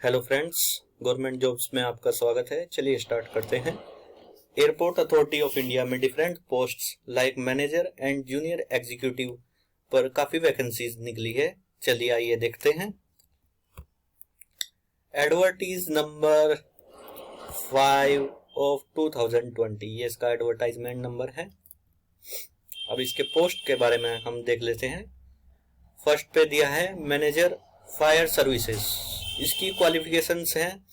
Hello friends, government jobs में आपका स्वागत है। चलिए स्टार्ट करते हैं। एयरपोर्ट अथॉरिटी ऑफ इंडिया में different posts like manager and junior executive पर काफी वैकेंसीज निकली है। चलिए आइए देखते हैं। एडवर्टीज नंबर 5 ऑफ 2020, ये इसका एडवर्टाइजमेंट नंबर है। अब इसके पोस्ट के बारे में हम देख लेते हैं। फर्स्ट पे दिया है मैनेजर फायर सर्विसेज। इसकी क्वालिफिकेशंस हैं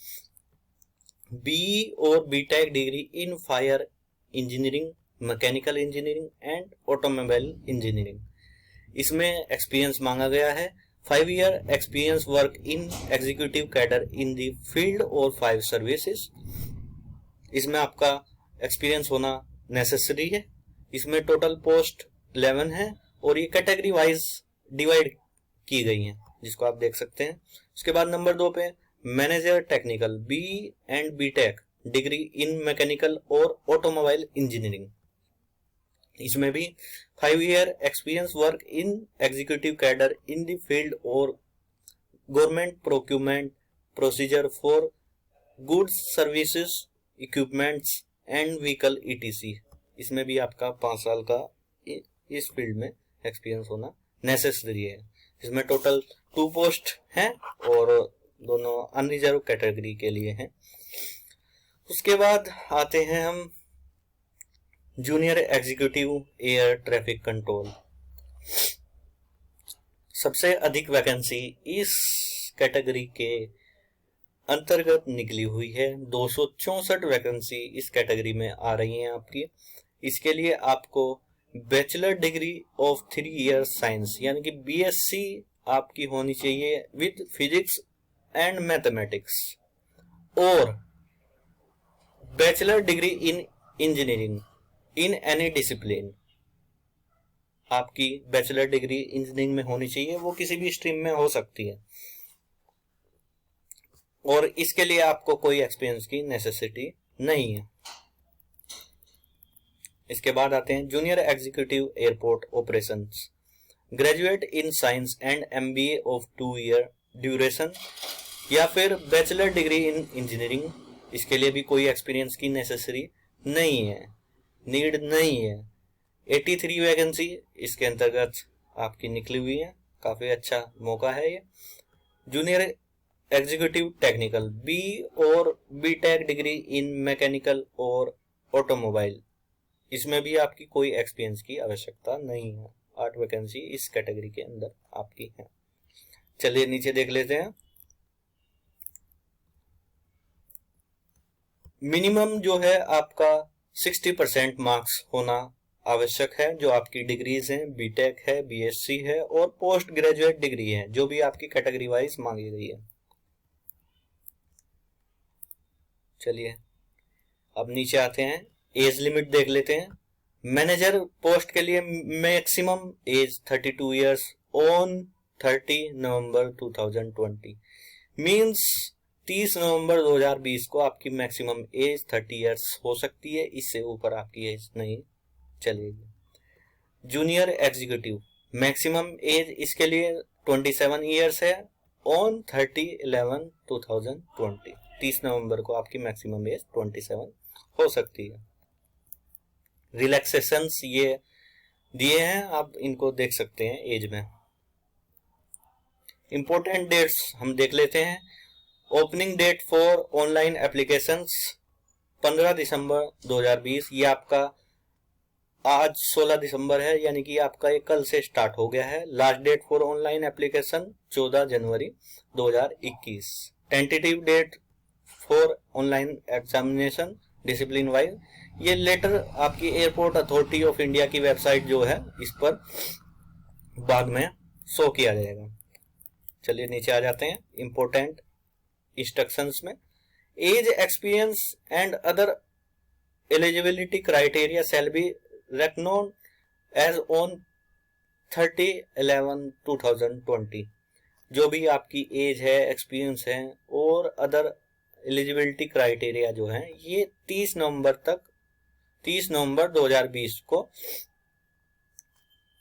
बी और BTech degree in fire engineering, mechanical engineering and automobile engineering. इसमें एक्सपीरियंस मांगा गया है 5 year experience work in executive cadre in the field और फायर सर्विसेज। इसमें आपका एक्सपीरियंस होना नेसेसरी है। इसमें टोटल पोस्ट 11 है और ये कैटेगरी वाइज डिवाइड की गई हैं, जिसको आप देख सकते हैं। उसके बाद नंबर 2 पे manager technical B and BTech degree in mechanical और ऑटोमोबाइल इंजीनियरिंग। इसमें भी 5 year experience work in executive cadre in the field और government procurement procedure for goods services equipments and vehicle ETC. इसमें भी आपका 5 साल का इस फील्ड में एक्सपीरियंस होना नेसेसरी है। इसमें टोटल 2 पोस्ट हैं और दोनों अनरिजर्व कैटेगरी के लिए हैं। उसके बाद आते हैं हम junior executive air traffic control. सबसे अधिक वैकेंसी इस कैटेगरी के अंतर्गत निकली हुई है। 264 वैकेंसी इस कैटेगरी में आ रही हैं आपकी। इसके लिए आपको bachelor degree of 3 year science यानी कि बीएससी आपकी होनी चाहिए विद फिजिक्स एंड मैथमेटिक्स, और bachelor degree in engineering in any discipline. आपकी बैचलर डिग्री इंजीनियरिंग में होनी चाहिए, वो किसी भी स्ट्रीम में हो सकती है, और इसके लिए आपको कोई एक्सपीरियंस की नेसेसिटी नहीं है। इसके बाद आते हैं junior executive airport operations, graduate in science and MBA of 2 year duration या फिर बैचलर डिग्री इन इंजीनियरिंग। इसके लिए भी कोई एक्सपीरियंस की नेसेसरी नहीं है, नीड नहीं है। 83 वैकेंसी इसके अंतर्गत आपकी निकली हुई है। काफी अच्छा मौका है ये। जूनियर एग्जीक्यूटिव टेक्निकल बी और बीटेक डिग्री इन मैकेनिकल और ऑटोमोबाइल। इसमें भी आपकी कोई एक्सपीरियंस की आवश्यकता नहीं है। 8 वैकेंसी इस कैटेगरी के अंदर आपकी है। चलिए नीचे देख लेते हैं। मिनिमम जो है आपका 60% मार्क्स होना आवश्यक है। जो आपकी डिग्रीज हैं, बीटेक है, बीएससी है और पोस्ट ग्रेजुएट डिग्री है, जो भी आपकी कैटेगरी वाइज मांगी गई है। चलिए अब नीचे आते हैं, एज लिमिट देख लेते हैं। मैनेजर पोस्ट के लिए maximum age 32 years on 30 November 2020 means 30 नवंबर 2020 को आपकी मैक्सिमम एज 30 इयर्स हो सकती है। इससे ऊपर आपकी एज नहीं चलेगी। जूनियर एग्जीक्यूटिव मैक्सिमम एज इसके लिए 27 इयर्स है ऑन 30/11/2020। 30 नवंबर को आपकी मैक्सिमम एज 27 हो सकती है। रिलैक्सेशंस ये दिए हैं, आप इनको देख सकते हैं एज में। इंपॉर्टेंट डेट्स हम देख लेते हैं। Opening date for online applications 15 दिसंबर 2020। ये आपका आज 16 दिसंबर है, यानी कि आपका ये कल से स्टार्ट हो गया है। Last date for online application 14 जनवरी 2021। Tentative date for online examination discipline wise, ये लेटर आपकी एयरपोर्ट अथॉरिटी ऑफ इंडिया की वेबसाइट जो है इस पर बाद में शो किया जाएगा। चलिए नीचे आ जाते हैं। इंपोर्टेंट इंस्ट्रक्शंस में age, experience and other eligibility criteria shall be reckoned as on 30/11/2020। जो भी आपकी एज है, एक्सपीरियंस है और अदर एलिजिबिलिटी क्राइटेरिया जो है, ये 30 नवंबर 2020 को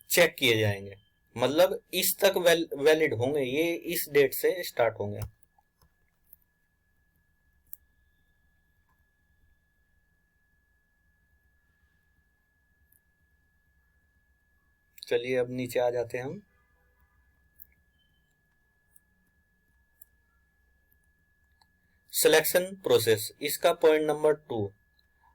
चेक किए जाएंगे। मतलब इस तक वैलिड होंगे, ये इस डेट से स्टार्ट होंगे। चलिए अब नीचे आ जाते हैं हम। सिलेक्शन प्रोसेस, इसका point number 2,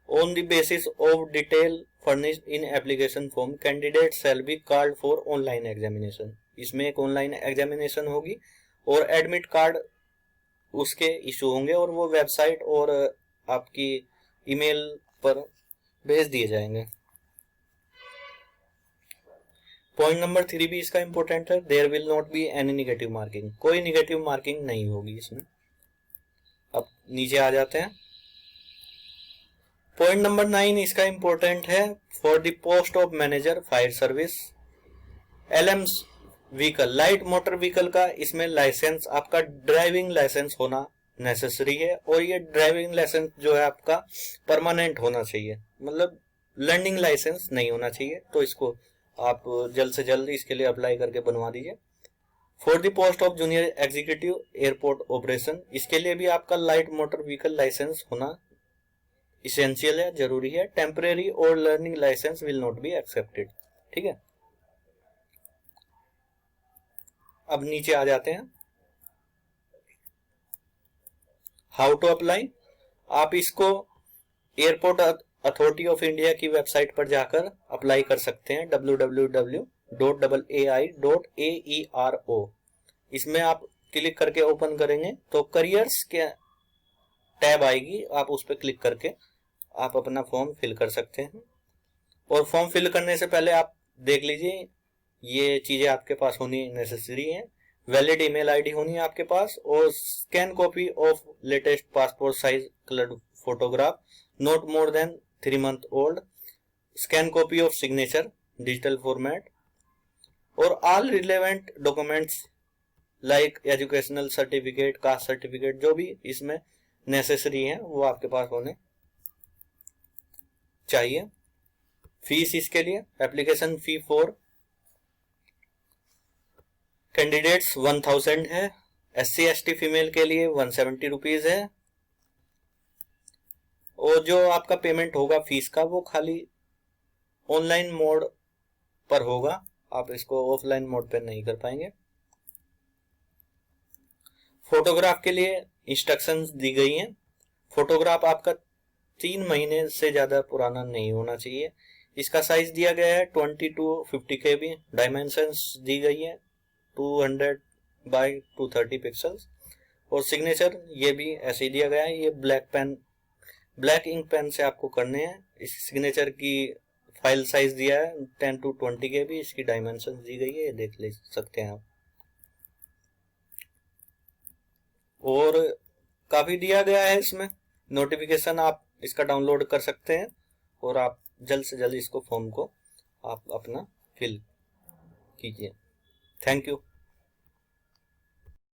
on the basis of detail furnished in application form candidate shall be called for online examination. इसमें एक ऑनलाइन एग्जामिनेशन होगी और एडमिट कार्ड उसके इशू होंगे और वो वेबसाइट और आपकी ईमेल पर भेज दिए जाएंगे। पॉइंट नंबर 3 भी इसका इंपॉर्टेंट है, there will not be any negative marking, कोई नेगेटिव मार्किंग नहीं होगी इसमें। अब नीचे आ जाते हैं। पॉइंट नंबर 9 इसका इंपॉर्टेंट है, for the post of manager fire service LMS vehicle, light motor vehicle का इसमें लाइसेंस, आपका ड्राइविंग लाइसेंस होना नेसेसरी है और ये ड्राइविंग लाइसेंस जो है आपका परमानेंट होना चाहिए, मतलब लर्निंग लाइसेंस नहीं होना चाहिए। तो इसको आप जल्द से जल्द इसके लिए अप्लाई करके बनवा दीजिए। For the post of junior executive airport operation, इसके लिए भी आपका लाइट मोटर व्हीकल लाइसेंस होना इसेंशियल है, जरूरी है। टेम्परेरी और learning licence will not be accepted. ठीक है, अब नीचे आ जाते हैं। हाउ टू अप्लाई, आप इसको एयरपोर्ट अथॉरिटी ऑफ इंडिया की वेबसाइट पर जाकर अप्लाई कर सकते हैं, www.ai.aero। इसमें आप क्लिक करके ओपन करेंगे तो करियर्स के टैब आएगी, आप उस पर क्लिक करके आप अपना फॉर्म फिल कर सकते हैं। और फॉर्म फिल करने से पहले आप देख लीजिए ये चीजें आपके पास होनी नेसेसरी है। वैलिड ईमेल आईडी होनी है आपके पास और scan copy of latest passport size coloured photograph not more than 3 month old, scan copy of signature digital format और all relevant documents like educational certificate, caste certificate, जो भी इसमें नेसेसरी है वो आपके पास होने चाहिए। फीस इसके लिए, एप्लीकेशन फी फॉर कैंडिडेट्स 1000 है, SC ST फीमेल के लिए 170 रुपीज है। और जो आपका पेमेंट होगा फीस का वो खाली ऑनलाइन मोड पर होगा, आप इसको ऑफलाइन मोड पर नहीं कर पाएंगे। फोटोग्राफ के लिए इंस्ट्रक्शंस दी गई हैं। फोटोग्राफ आपका 3 महीने से ज्यादा पुराना नहीं होना चाहिए। इसका साइज दिया गया है 20 to 50 KB, डायमेंशंस दी गई है 200 by 230 पिक्सल्स और सिग्नेचर ये भी ऐसे ही दिया गया है। ये ब्लैक इंक पेन से आपको करने हैं। इस सिग्नेचर की फाइल साइज दिया है 10 to 20 KB, इसकी डायमेंशन दी गई है, ये देख ले सकते हैं आप। और काफी दिया गया है इसमें नोटिफिकेशन, आप इसका डाउनलोड कर सकते हैं और आप जल्द से जल्द इसको फॉर्म को आप अपना फिल कीजिए। Thank you.